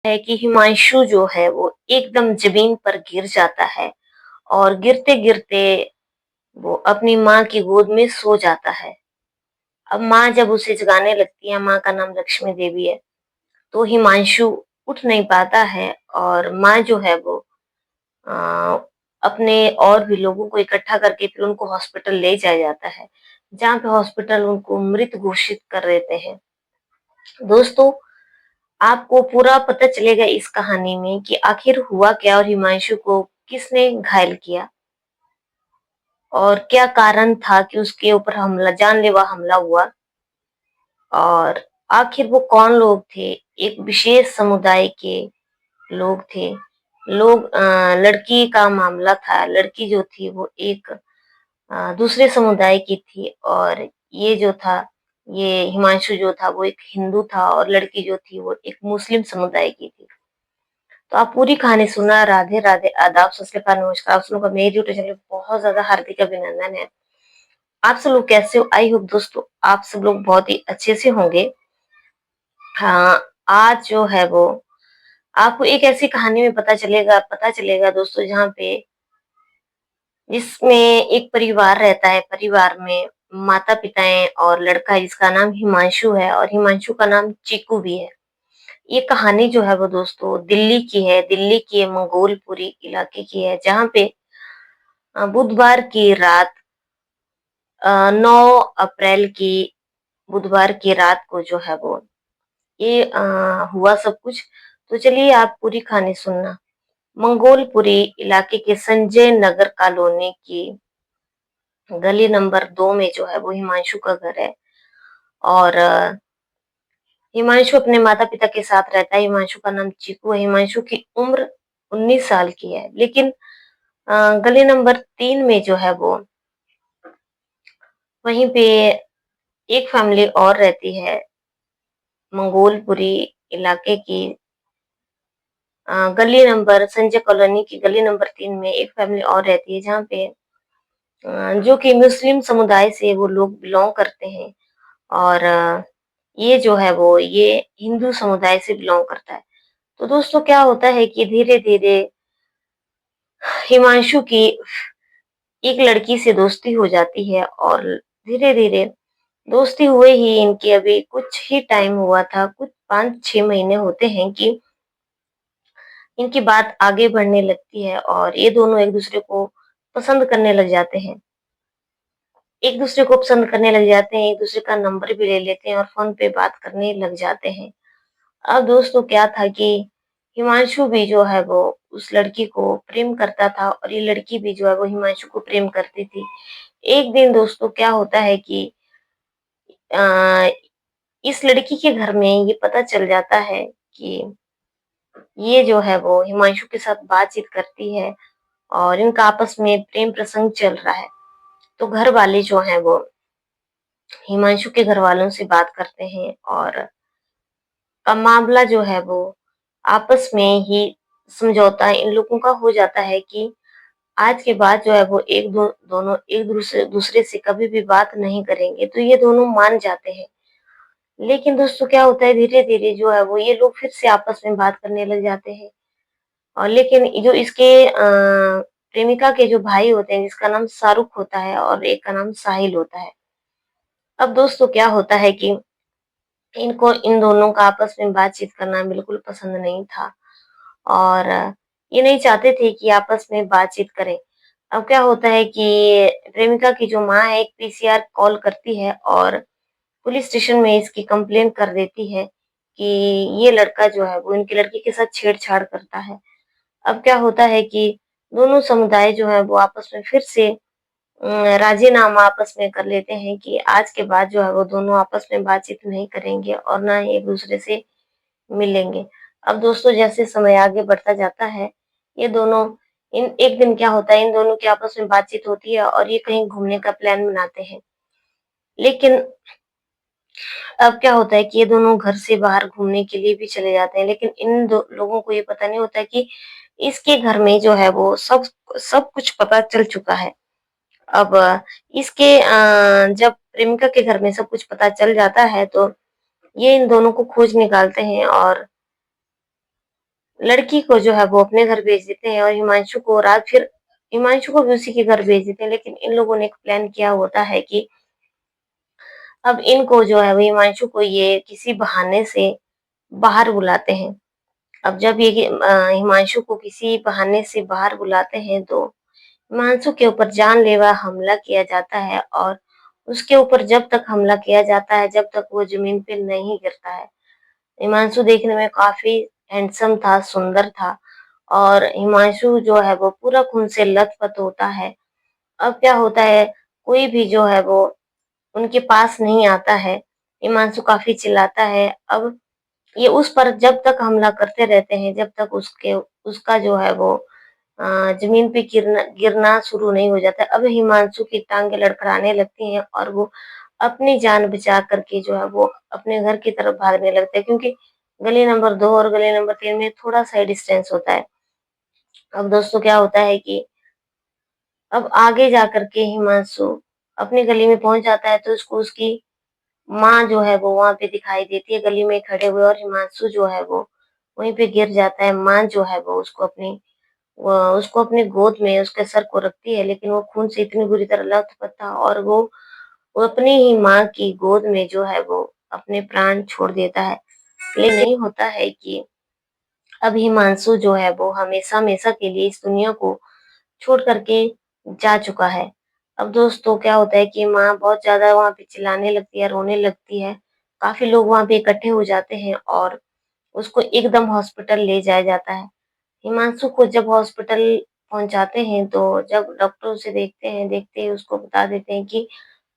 है कि हिमांशु जो है वो एकदम ज़मीन पर गिर जाता है और गिरते-गिरते वो अपनी माँ की गोद में सो जाता है। अब माँ जब उसे जगाने लगती है, माँ का नाम लक्ष्मी देवी है, तो हिमांशु उठ नहीं पाता है और माँ जो है वो अ, अपने और भी लोगों को इकट्ठा करके फिर उनको हॉस्पिटल ले जाया जाता है, जहाँ पे हॉस्पिटल उनको मृत घोषित कर देते हैं। दोस्तों, आपको पूरा पता चलेगा इस कहानी में कि आखिर हुआ क्या और हिमांशु को किसने घायल किया और क्या कारण था कि उसके ऊपर हमला जानलेवा हमला हुआ और आखिर वो कौन लोग थे? एक विशेष समुदाय के लोग थे। लड़की का मामला था, लड़की जो थी वो एक दूसरे समुदाय की थी और ये जो था, ये हिमांशु जो था वो एक हिंदू था और लड़की जो थी वो एक मुस्लिम समुदाय की थी। तो आप पूरी कहानी सुनना। राधे राधे, आदाब, सत श्री अकाल, नमस्कार। आप लोगों का मेरे यूट्यूब चैनल पे बहुत ज्यादा हार्दिक अभिनंदन है। आप सब लोग कैसे हो? आई होप दोस्तों आप सब लोग बहुत ही अच्छे से होंगे। हाँ, आज जो है वो आपको एक ऐसी कहानी में पता चलेगा दोस्तों, जहाँ पे जिसमें एक परिवार रहता है। परिवार में माता-पिता हैं और लड़का है जिसका नाम हिमांशु है और हिमांशु का नाम चीकू भी है। ये कहानी जो है वो दोस्तों दिल्ली की है, दिल्ली के मंगोलपुरी इलाके की है, जहाँ पे बुधवार की रात 9 अप्रैल की बुधवार की रात को जो है वो ये हुआ सब कुछ। तो चलिए आप पूरी कहानी सुनना। मंगोलपुरी इलाके के संजय नगर कॉलोनी की गली नंबर 2 में जो है वो हिमांशु का घर है और हिमांशु अपने माता-पिता के साथ रहता है। हिमांशु का नाम चीकू है। हिमांशु की उम्र 19 साल की है, लेकिन गली नंबर 3 में जो है वो वहीं पे एक फैमिली और रहती है। मंगोलपुरी इलाके की गली नंबर संजय कॉलोनी की गली नंबर 3 में एक फैमिली और रहती है, जहाँ पे जो कि मुस्लिम समुदाय से वो लोग बिलॉन्ग करते हैं और ये जो है वो ये हिंदू समुदाय से बिलॉन्ग करता है। तो दोस्तों क्या होता है कि धीरे-धीरे हिमांशु की एक लड़की से दोस्ती हो जाती है और धीरे-धीरे दोस्ती हुए ही इनकी अभी कुछ ही टाइम हुआ था, कुछ 5-6 महीने होते हैं कि इनकी बात आगे बढ़ने लगती है और ये दोनों एक-दूसरे को पसंद करने लग जाते हैं। एक-दूसरे को पसंद करने लग जाते हैं, एक-दूसरे का नंबर भी ले लेते हैं और फ़ोन पे बात करने लग जाते हैं। अब दोस्तों क्या था कि हिमांशु भी जो है वो उस लड़की को प्रेम करता था और ये लड़की भी जो है वो हिमांशु को प्रेम करती थी। एक दिन दोस्तों क्या होता है कि अ, इस लड़की के घर में ये पता चल जाता है कि ये जो है वो हिमांशु के साथ बातचीत करती है और इनका आपस में प्रेम प्रसंग चल रहा है। तो घर वाले जो हैं वो हिमांशु के घरवालों से बात करते हैं और का मामला जो है वो आपस में ही समझौता इन लोगों का हो जाता है कि आज के बाद जो है वो दोनों एक दूसरे दूसरे से कभी भी बात नहीं करेंगे। तो ये दोनों मान जाते हैं। लेकिन दोस्तों क्या होता है, धीरे-धीरे जो है वो ये लोग फिर से आपस में बात करने लग जाते हैं। और लेकिन जो इसके प्रेमिका के जो भाई होते हैं, जिसका नाम शाहरुख होता है और एक का नाम साहिल होता है। अब दोस्तों क्या होता है कि इनको इन दोनों का आपस में बातचीत करना बिल्कुल पसंद नहीं था और ये नहीं चाहते थे कि आपस में बातचीत करें। अब क्या होता है कि प्रेमिका की जो माँ है एक पीसीआर कॉल करती है और पुलिस स्टेशन में इसकी कंप्लेंट कर देती है कि ये लड़का जो है वो इनकी लड़की के साथ छेड़छाड़ करता है। अब क्या होता है कि दोनों समुदाय जो है वो आपस में फिर से राजीनामा आपस में कर लेते हैं कि आज के बाद जो है वो दोनों आपस में बातचीत नहीं करेंगे और ना ही एक-दूसरे से मिलेंगे। अब दोस्तों जैसे समय आगे बढ़ता जाता है, ये दोनों इन एक दिन क्या होता है, इन दोनों की आपस में बातचीत होती है और ये कहीं घूमने का प्लान बनाते हैं। लेकिन अब क्या होता है कि ये दोनों घर से बाहर घूमने के लिए भी चले जाते हैं, लेकिन इन दो लोगों को ये पता नहीं होता कि इसके घर में जो है वो सब सब कुछ पता चल चुका है। अब इसके जब प्रेमिका के घर में सब कुछ पता चल जाता है तो ये इन दोनों को खोज निकालते हैं और लड़की को जो है वो अपने घर भेज देते हैं और हिमांशु को रात फिर हिमांशु को भी उसी के घर भेज देते हैं। लेकिन इन लोगों ने एक प्लान किया होता है कि अब इनको जो है वो हिमांशु को ये किसी बहाने से बाहर बुलाते हैं। अब जब ये हिमांशु को किसी बहाने से बाहर बुलाते हैं तो हिमांशु के ऊपर जानलेवा हमला किया जाता है और उसके ऊपर जब तक हमला किया जाता है, जब तक वो ज़मीन पे नहीं गिरता है। हिमांशु देखने में काफ़ी हैंडसम था, सुंदर था और हिमांशु जो है वो पूरा खून से लथपथ होता है। अब क्या होता है, कोई भी जो है वो उनके पास नहीं आता है। हिमांशु काफ़ी चिल्लाता है। अब ये उस पर जब तक हमला करते रहते हैं, जब तक उसका जो है वो ज़मीन पे गिरना गिरना शुरू नहीं हो जाता है। अब हिमांशु की टाँगें लड़खड़ाने लगती हैं और वो अपनी जान बचा कर के जो है वो अपने घर की तरफ भागने लगता है, क्योंकि गली नंबर 2 और गली नंबर 3 में थोड़ा-सा ही डिस्टेंस होता है। अब दोस्तों क्या होता है कि अब आगे जाकर के हिमांशु अपनी गली में पहुँच जाता है तो उसको उसकी माँ जो है वो वहाँ पे दिखाई देती है गली में खड़े हुए, और हिमांशु जो है वो वहीं पे गिर जाता है। माँ जो है वो उसको अपनी गोद में उसके सर को रखती है, लेकिन वो खून से इतनी बुरी तरह लथपथ था और वो अपनी ही माँ की गोद में जो है वो अपने प्राण छोड़ देता है। लेकिन नहीं होता है कि अब हिमांशु जो है वो हमेशा-हमेशा के लिए इस दुनिया को छोड़ कर के जा चुका है। अब दोस्तों क्या होता है कि माँ बहुत ज़्यादा वहाँ पे चिल्लाने लगती है, रोने लगती है। काफ़ी लोग वहाँ पे इकट्ठे हो जाते हैं और उसको एकदम हॉस्पिटल ले जाया जाता है। हिमांशु को जब हॉस्पिटल पहुँचाते हैं तो जब डॉक्टर उसे देखते ही उसको बता देते हैं कि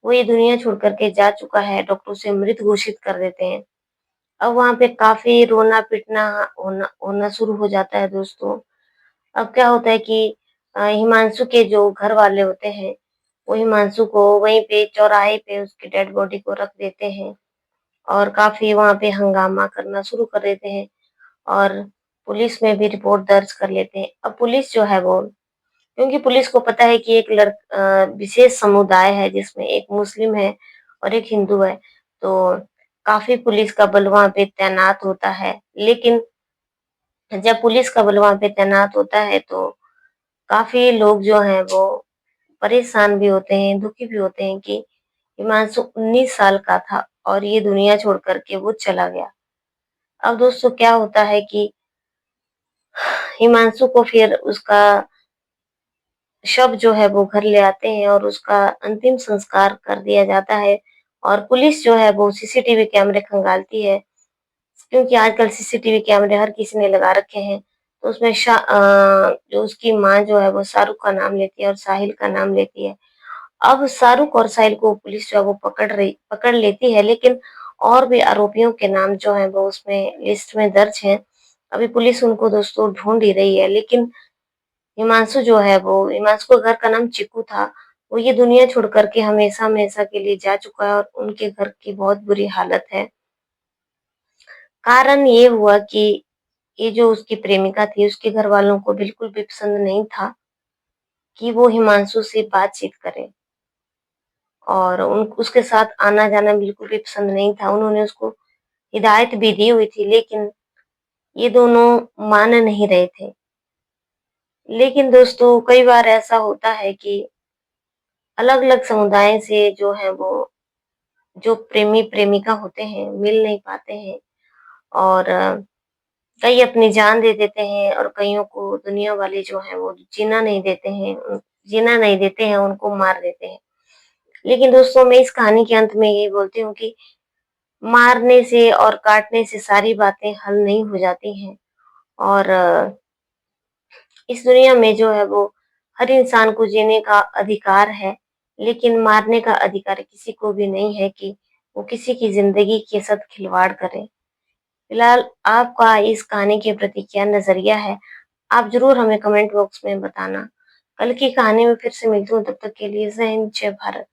वो ये दुनिया छोड़ कर के जा चुका है, डॉक्टर उसे मृत घोषित कर देते हैं। अब वहाँ पे काफ़ी रोना-पीटना होना होना शुरू हो जाता है दोस्तों। अब क्या होता है कि हिमांशु के जो घर वाले होते हैं, वो हिमांशु को वहीं पे चौराहे पे उसकी डेड बॉडी को रख देते हैं और काफ़ी वहाँ पे हंगामा करना शुरू कर देते हैं और पुलिस में भी रिपोर्ट दर्ज कर लेते हैं। अब पुलिस जो है वो, क्योंकि पुलिस को पता है कि एक विशेष समुदाय है जिसमें एक मुस्लिम है और एक हिंदू है, तो काफ़ी पुलिस का बल वहाँ पे तैनात होता है। लेकिन जब पुलिस का बल वहाँ पे तैनात होता है तो काफ़ी लोग जो हैं वो परेशान भी होते हैं, दुखी भी होते हैं कि हिमांशु 19 साल का था और ये दुनिया छोड़ कर के वो चला गया। अब दोस्तों क्या होता है कि हिमांशु को फिर उसका शव जो है वो घर ले आते हैं और उसका अंतिम संस्कार कर दिया जाता है और पुलिस जो है वो सीसीटीवी कैमरे खंगालती है, क्योंकि आजकल सीसीटीवी कैमरे हर किसी ने लगा रखे हैं। तो उसमें जो उसकी माँ जो है वो शाहरुख का नाम लेती है और साहिल का नाम लेती है। अब शाहरुख और साहिल को पुलिस जो है वो पकड़ लेती है, लेकिन और भी आरोपियों के नाम जो हैं वो उसमें लिस्ट में दर्ज हैं। अभी पुलिस उनको दोस्तों ढूँढ ही रही है, लेकिन हिमांशु का घर का नाम चिक्कू था। वो ये दुनिया छोड़ कर के हमेशा-हमेशा के लिए जा चुका है और उनके घर की बहुत बुरी हालत है। कारण ये हुआ कि ये जो उसकी प्रेमिका थी, उसके घरवालों को बिल्कुल भी पसंद नहीं था कि वो हिमांशु से बातचीत करे और उन उसके साथ आना-जाना बिल्कुल भी पसंद नहीं था। उन्होंने उसको हिदायत भी दी हुई थी, लेकिन ये दोनों मान नहीं रहे थे। लेकिन दोस्तों कई बार ऐसा होता है कि अलग-अलग समुदाय से जो हैं वो जो प्रेमी-प्रेमिका होते हैं, मिल नहीं पाते हैं और कई अपनी जान दे देते हैं और कइयों को दुनिया वाले जो हैं वो जीना नहीं देते हैं, उनको मार देते हैं। लेकिन दोस्तों मैं इस कहानी के अंत में यही बोलती हूँ कि मारने से और काटने से सारी बातें हल नहीं हो जाती हैं और इस दुनिया में जो है वो हर इंसान को जीने का अधिकार है, लेकिन मारने का अधिकार किसी को भी नहीं है कि वो किसी की ज़िंदगी के साथ खिलवाड़ करे। फिलहाल आपका इस कहानी के प्रति क्या नज़रिया है? आप ज़रूर हमें कमेंट बॉक्स में बताना। कल की कहानी में फिर से मिलती हूँ, तब तक के लिए जय हिंद, जय भारत।